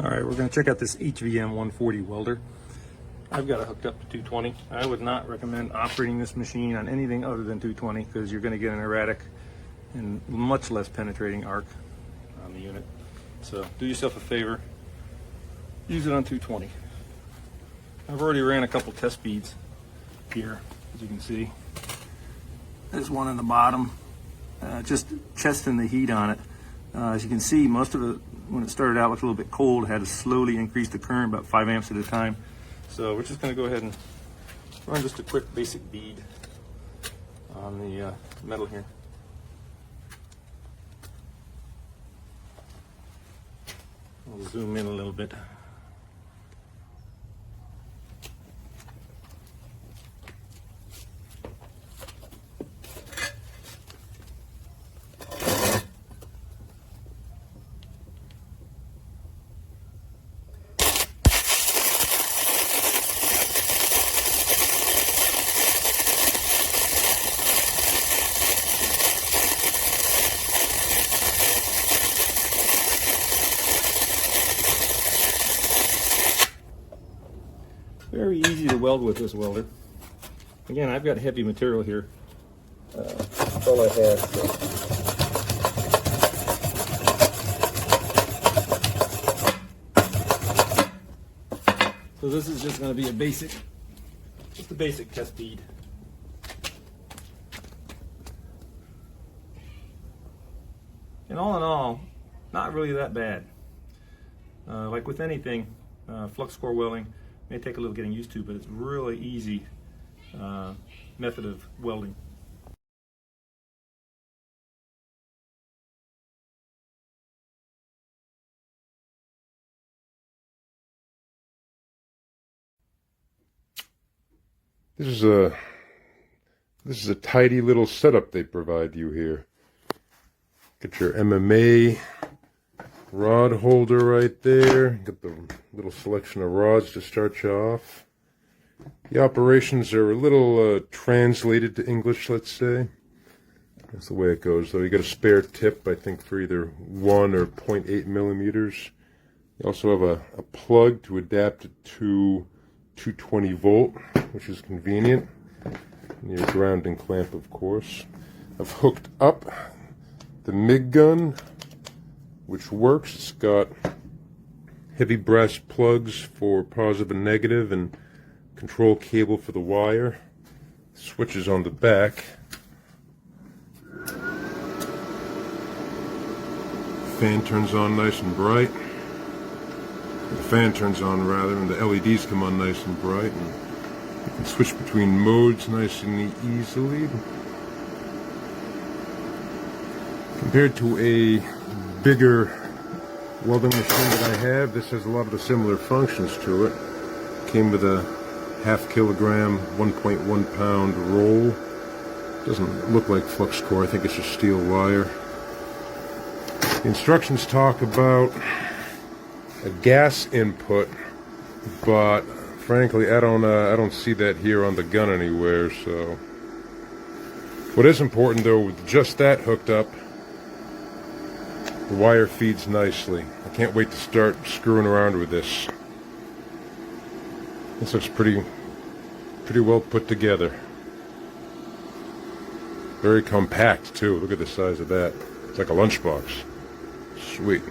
Alright, we're going to check out this HVM 140 welder. I've got it hooked up to 220. I would not recommend operating this machine on anything other than 220 because you're going to get an erratic and much less penetrating arc on the unit. So do yourself a favor, use it on 220. I've already ran a couple test beads here, as you can see. There's one in the bottom, just testing the heat on it. As you can see, most of it, when it started out, looked a little bit cold. Had to slowly increase the current, about 5 amps at a time. So we're just going to go ahead and run just a quick basic bead on the metal here. We'll zoom in a little bit. Very easy to weld with this welder. Again, I've got heavy material here. That's all I have. So this is just going to be a basic test bead. And all in all, not really that bad. Like with anything, flux core welding may take a little getting used to, but it's really easy method of welding. This is a tidy little setup they provide you here. Get your MMA rod holder right there. Got the little selection of rods to start you off. The operations are a little translated to English, let's say. That's the way it goes, though. You got a spare tip, I think, for either 1 or 0.8 millimeters. You also have a plug to adapt it to 220 volt, which is convenient. And your grounding clamp, of course. I've hooked up the MIG gun, which works. It's got heavy brass plugs for positive and negative, and control cable for the wire. Switches on the back. Fan turns on nice and bright. The fan turns on rather, and the LEDs come on nice and bright, and you can switch between modes nice and easily. Compared to a bigger welding machine that I have, this has a lot of the similar functions to it. Came with a 0.5 kilogram, 1.1 pound roll. Doesn't look like flux core, I think it's just steel wire. The instructions talk about a gas input, but frankly I don't see that here on the gun anywhere. So what is important though, with just that hooked up, the wire feeds nicely. I can't wait to start screwing around with this. This looks pretty well put together. Very compact too. Look at the size of that. It's like a lunchbox. Sweet.